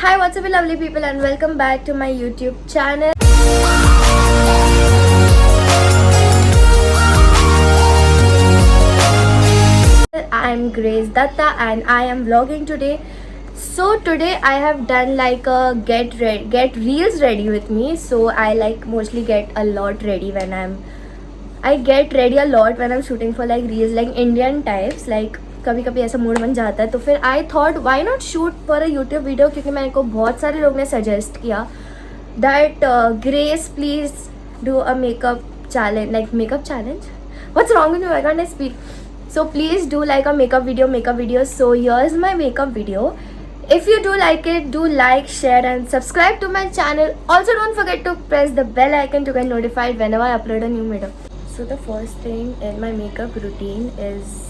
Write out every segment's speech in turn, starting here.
Hi, what's up, lovely people, and welcome back to my YouTube channel. I'm Grace Datta, and I am vlogging today. So today I have done like a get reels ready with me. So I like mostly get a lot ready when I get ready a lot when I'm shooting for like reels, like Indian types. Like कभी कभी ऐसा mood बन जाता है तो फिर I thought why not shoot for a YouTube video, क्योंकि मेरे को बहुत सारे लोग ने सजेस्ट किया that grace please do a makeup challenge, like makeup challenge. What's wrong with me? Why can't I speak? So please do like a makeup video. So here's my makeup video. If you do like it, do like, share and subscribe to my channel. Also don't forget to press the bell icon to get notified whenever I upload a new video. So the first thing in my makeup routine is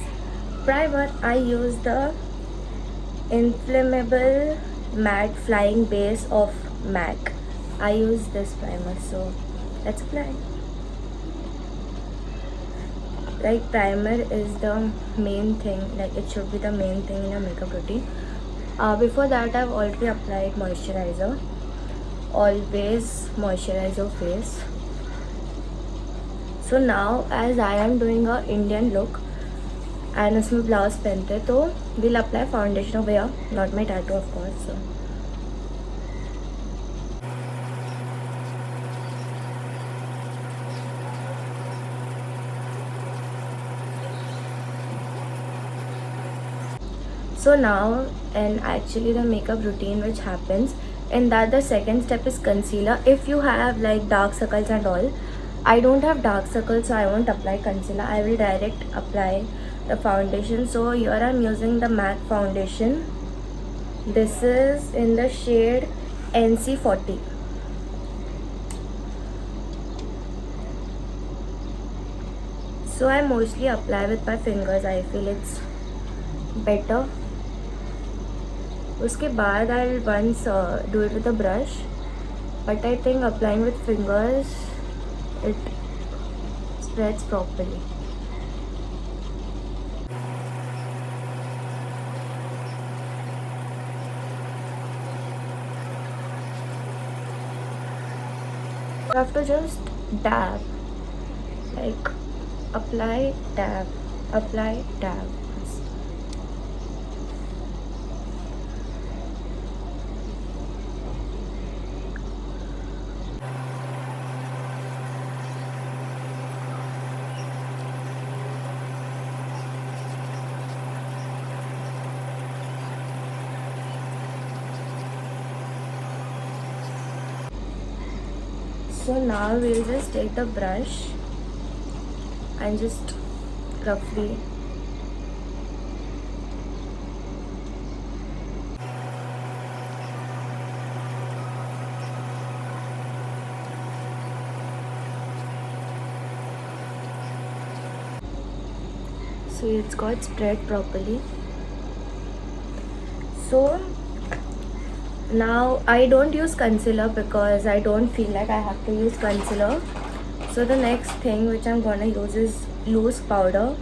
primer. I use the inflammable matte flying base of MAC. I use this primer, so let's apply. Like primer is the main thing, like it should be the main thing in your makeup routine. Before that I've already applied moisturizer. Always moisturize your face. So now as I am doing a Indian look and उसमें blouse पहनते तो we'll apply foundation over here, not my tattoo of course. So now, and actually the makeup routine which happens in that, the second step is concealer. If you have like dark circles and all, I don't have dark circles so I won't apply concealer. I will direct apply the foundation. So here I'm using the MAC foundation. This is in the shade NC40. So I mostly apply with my fingers. I feel it's better. उसके बाद I'll once do it with a brush, but I think applying with fingers it spreads properly. You have to just dab, like apply, dab, apply, dab. So now we'll just take the brush and just roughly so it's got spread properly. So now I don't use concealer because I don't feel like I have to use concealer. So the next thing which I'm gonna use is loose powder.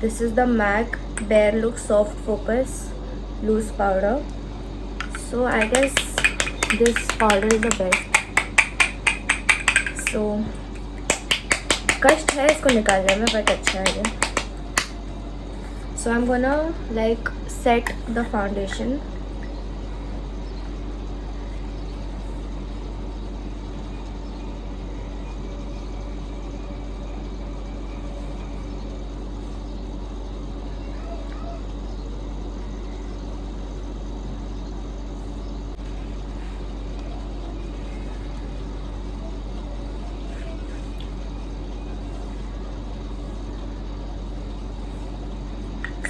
This is the MAC Bare Look Soft Focus loose powder. So I guess this powder is the best. So कष्ट है इसको निकालने में, but अच्छा है ये. So I'm gonna like set the foundation.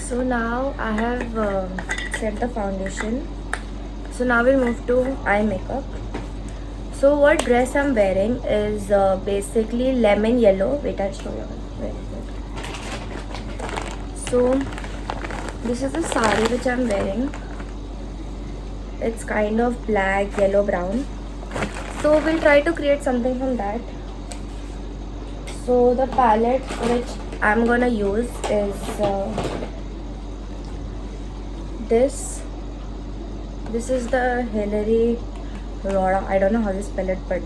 So now I have set the foundation. So now we'll move to eye makeup. So what dress I'm wearing is basically lemon yellow. Wait, I'll show you. Wait. So this is the sari which I'm wearing. It's kind of black, yellow, brown. So we'll try to create something from that. So the palette which I'm gonna use is this This is the Hillary Rora. I don't know how to spell it, but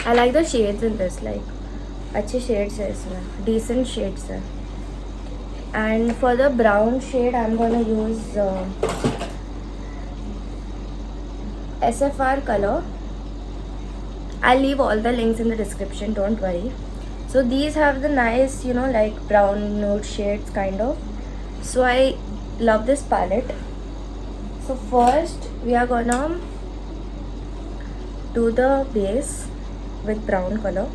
I like the shades in this. Like अच्छे shades है इसमें, decent shades है. And for the brown shade, I'm gonna use SFR color. I'll leave all the links in the description, don't worry. So these have the nice, you know, like brown nude shades kind of. So I love this palette. So first we are gonna do the base with brown color.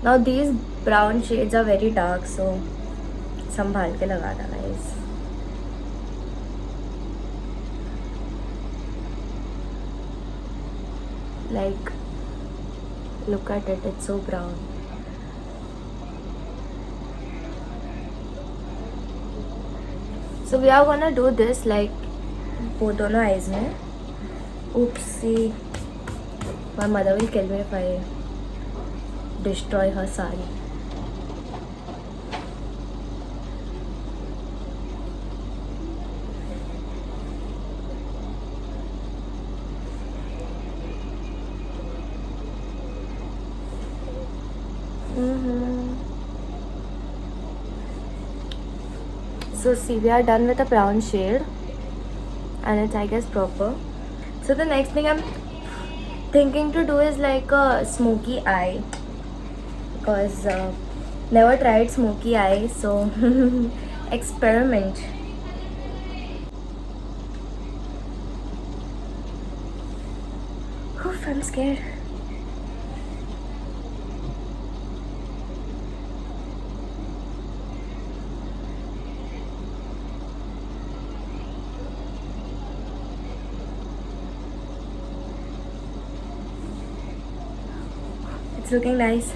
Now these brown shades are very dark, so संभाल के लगाना guys. Like, look at it, it's so brown. So we are gonna do this like वो दोनों eyes में. Oopsie, my mother will kill me if I destroy her sari. So see, we are done with the brown shade and it's I guess proper. So the next thing I'm thinking to do is like a smoky eye, because never tried smoky eye, so experiment. Oof, I'm scared. It's looking nice.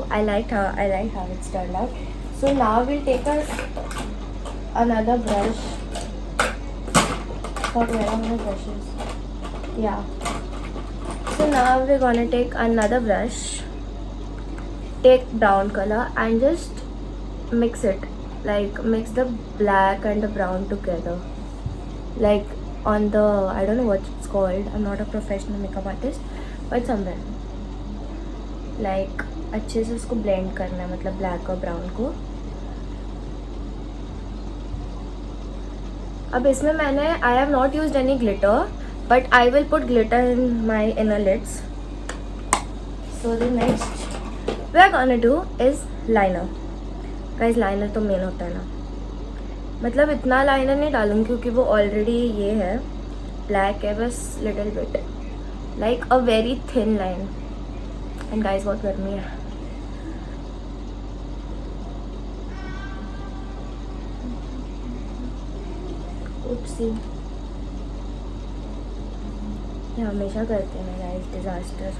I like how it's turned out. So now we'll take another brush. Fuck, where are my brushes? Yeah. So now we're gonna take another brush, take brown color and just mix it, like mix the black and the brown together, like on the, I don't know what it's called, I'm not a professional makeup artist, but somewhere like अच्छे से उसको blend करना है, मतलब black और brown को. अब इसमें मैंने I have not used any glitter, but I will put glitter in my inner lids. So the next we are gonna do is liner. Guys, liner तो main होता है ना, मतलब इतना liner नहीं डालूंगी क्योंकि वो already ये है black है, बस little bit, like a very thin line. And guys, बहुत गर्मी है. Oopsie. ये हमेशा करते हैं गाइस, डिज़ास्टर.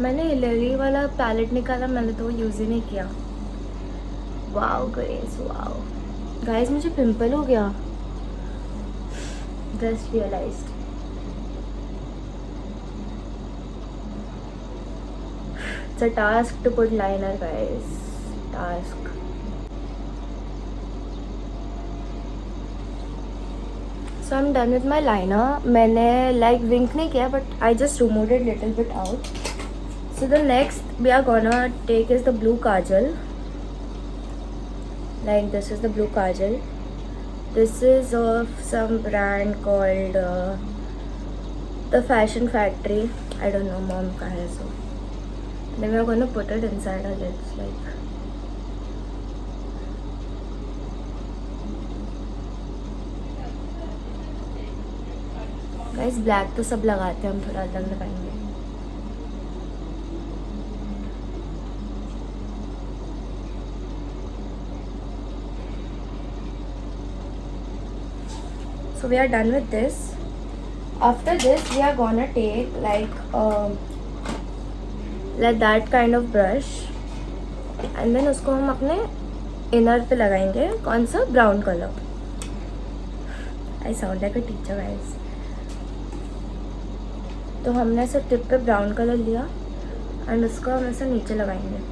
मैंने हिलेरी वाला पैलेट निकाला, मैंने तो यूज़ ही नहीं किया. वाओ ग्रेस, वाओ गाइस, मुझे पिंपल हो गया. Just realised. It's a task to put liner, guys. Task. So I'm done with my liner. मैंने like wink नहीं किया, but I just removed it little bit out. So the next we are gonna take is the blue kajal. Like this is the blue kajal. This is of some brand called the Fashion Factory. I don't know, mom का है so. Then we are gonna put it inside our lids, like. Guys, black तो सब लगाते हैं, हम थोड़ा अलग लगाएंगे. So we are done with this. After this, we are gonna take like that kind of brush, and then उसको हम अपने इनर पे लगाएंगे कौन सा, brown colour. I sound like a teacher guys. तो हमने ऐसे टिप पे ब्राउन कलर लिया एंड उसको हम ऐसे नीचे लगाएंगे।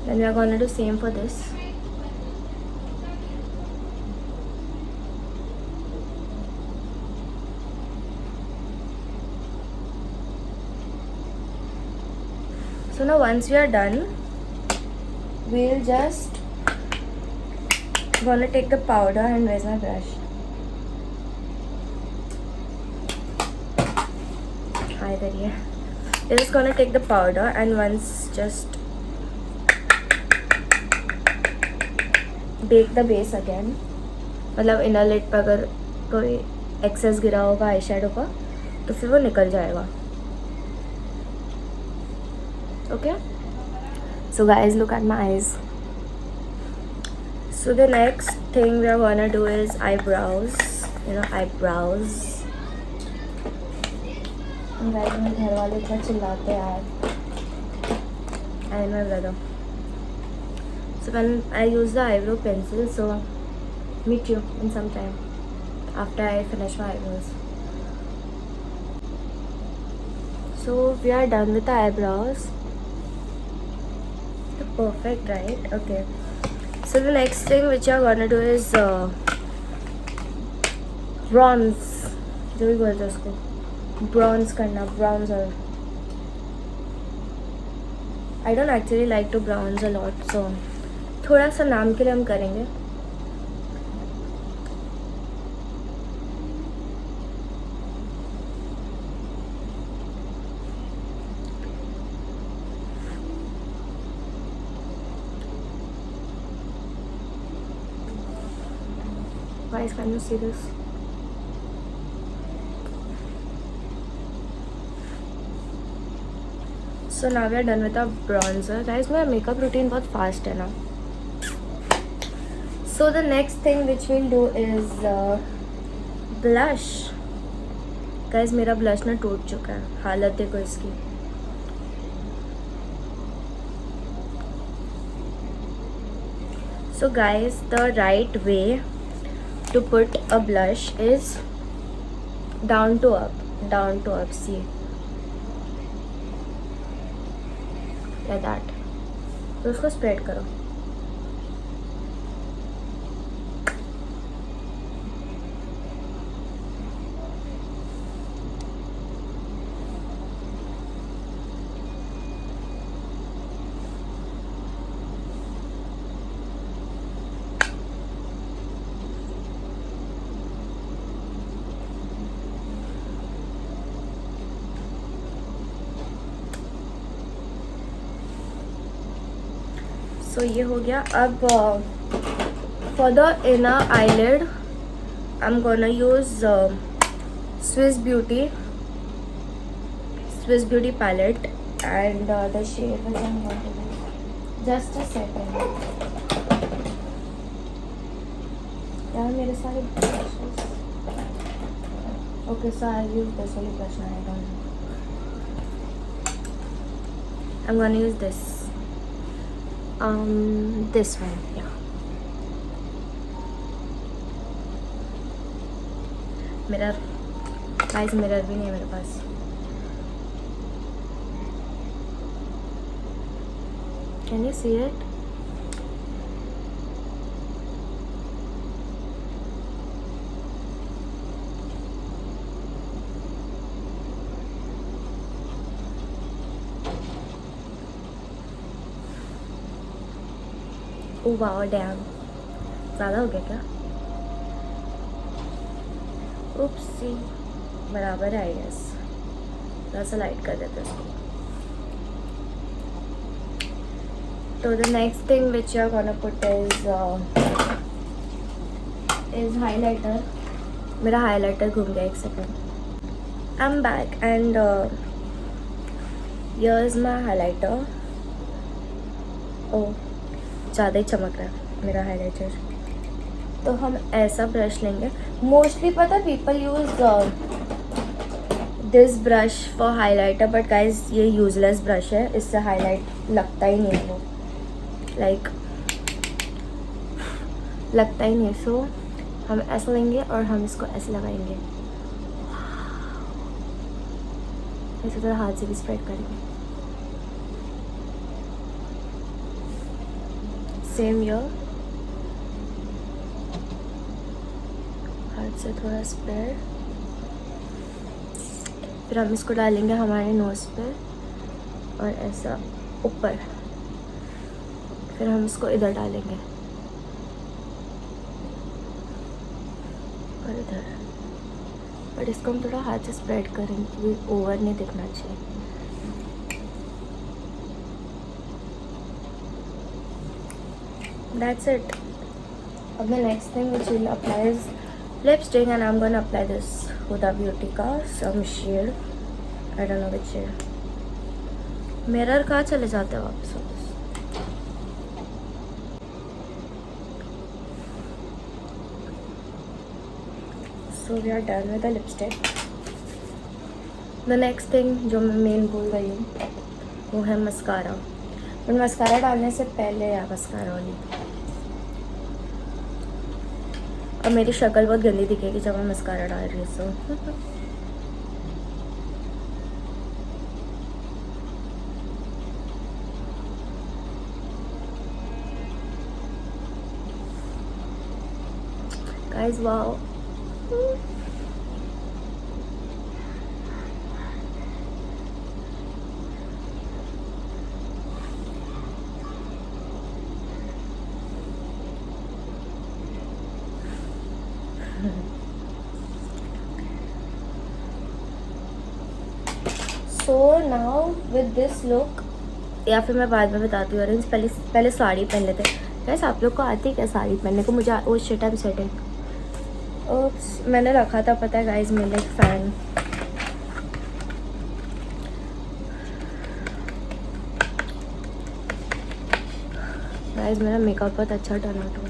Then we are gonna do same for this. So now once we are done, we'll just gonna take the powder and where's my brush? Hi there, yeah. We're just gonna take the powder and once just bake the base again. मतलब inner lid पर अगर कोई access गिरा होगा eye shadow का तो फिर वो निकल जाएगा। Okay, so guys, look at my eyes. So the next thing we are gonna do is eyebrows. Eyebrows. Guys, मेरे घर वाले इतना चिल्लाते हैं यार। And my brother. So when I use the eyebrow pencil, so meet you in some time after I finish my eyebrows. So we are done with the eyebrows. Perfect, right? Okay. So the next thing which you're gonna do is bronze. जो भी बोलते हैं उसको bronze करना, bronzer. I don't actually like to bronze a lot, so थोड़ा सा नाम के लिए हम करेंगे. Guys, can you see this? So now we are done with our bronzer. Guys, मेरा makeup routine बहुत fast है ना. So the next thing which we'll do is blush. Guys, मेरा blush ना टूट चुका है. हालत देखो इसकी. So guys, the right way to put a blush is down to up, see, like that. तो उसको spread करो. So ये हो गया. अब for the inner eyelid I'm gonna use Swiss Beauty palette and the shade which I'm going to use. Just a second. यार मेरे सारे brushes. Okay, so I'll use this only brush now. I don't know. I'm gonna use this. This one, yeah. Mirror. Guys, mirror भी नहीं है मेरे पास. Can you see it? Oh wow, damn. ज़्यादा हो गया क्या? Oopsie. बराबर है I guess. थोड़ा सा लाइट कर देते हैं इसको. So the next thing which you are gonna put is highlighter. मेरा highlighter घूम गया. एक second. I'm back and here's my highlighter. Oh. ज़्यादा ही चमक रहा है मेरा हाइलाइटर. तो हम ऐसा ब्रश लेंगे. मोस्टली पता people use this brush for highlighter, but guys ये यूजलेस ब्रश है, इससे हाईलाइट लगता ही नहीं है, वो लाइक लगता ही नहीं है. सो हम ऐसा लेंगे और हम इसको ऐसे लगाएंगे, इसी तरह हाथ से भी स्प्रेड करेंगे. सेम ईयर, हाथ से थोड़ा स्प्रेड. फिर हम इसको डालेंगे हमारे नोज़ पे और ऐसा ऊपर. फिर हम इसको इधर डालेंगे और इधर. बट इसको हम थोड़ा हाथ से स्प्रेड करेंगे क्योंकि ओवर नहीं दिखना चाहिए. That's it. अब the next thing which we'll apply is lipstick, and I'm gonna apply this Huda Beauty का some shade. I don't know which shade. Mirror कहाँ चले जाते हो वापस वापस. So we are done with the lipstick. The next thing जो मैं main बोल रही हूँ वो है मस्कारा. बट मस्कारा डालने से पहले है मस्कारा वाली. और मेरी शक्ल बहुत गंदी दिखेगी जब मैं मस्कारा डाल रही हूँ. So guys wow. So now with this look, या फिर मैं बाद में बताती हूँ. ऑरेंज पहले साड़ी पहन लेते हैं. गाइस आप लोग को आती है क्या साड़ी पहनने को? मुझे oh shit I am setting. Oops, मैंने रखा था पता है गाइस मेरे एक फ़ैन. गाइस मेरा मेकअप बहुत अच्छा टर्न आउट हुआ.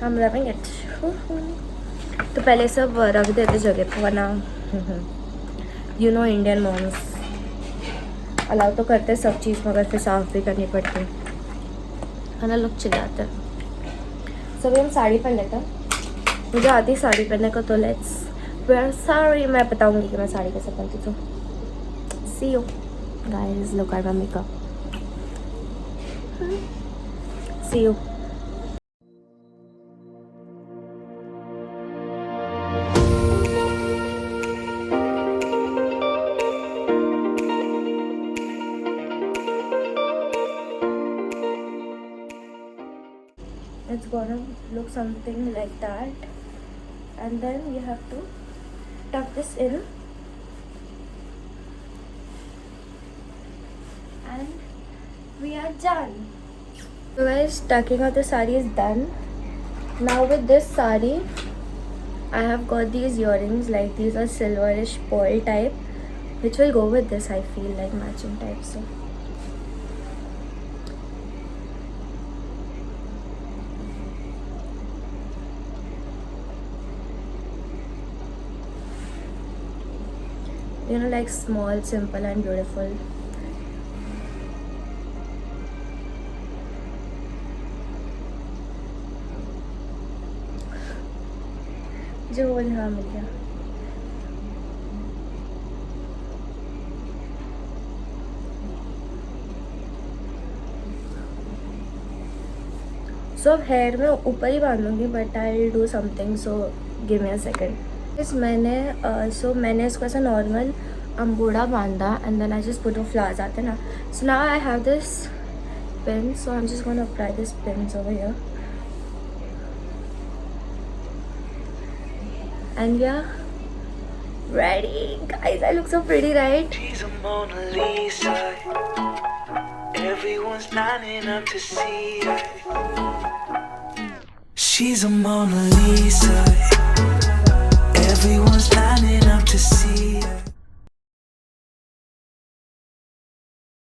I am loving it. तो पहले सब रख देते जगह पर, वरना you know Indian moms allow तो करते सब चीज़, मगर फिर साफ़ भी करनी पड़ती है, खाना लोग चिल्लाते हैं. सभी हम साड़ी पहन लेते हैं. मुझे आती है साड़ी पहनने को, तो लेट्स वेयर साड़ी. मैं बताऊंगी कि मैं साड़ी कैसे पहनती. तो see you guys, look at my makeup. See you. It's gonna look something like that, and then you have to tuck this in, and we are done. So guys, tucking of the sari is done. Now with this sari I have got these earrings, like these are silverish pearl type, which will go with this. I feel like matching type. So you know, like small, simple and beautiful. जो बोल, हाँ मिल गया. सो अब hair में ऊपर ही बांधूंगी, but I will do something. So give me a second. मैंने इसको ऐसा नॉर्मल अंबोड़ा बांधा, and then I just put वो फ्लावर्स आते हैं ना. So now I have this pin, so I am just gonna apply this pins over here, and we are ready. Guys, I look so pretty, right? She's a Mona Lisa. Everyone's lining up to see her. She's a Mona Lisa. Everyone's lining up to see her.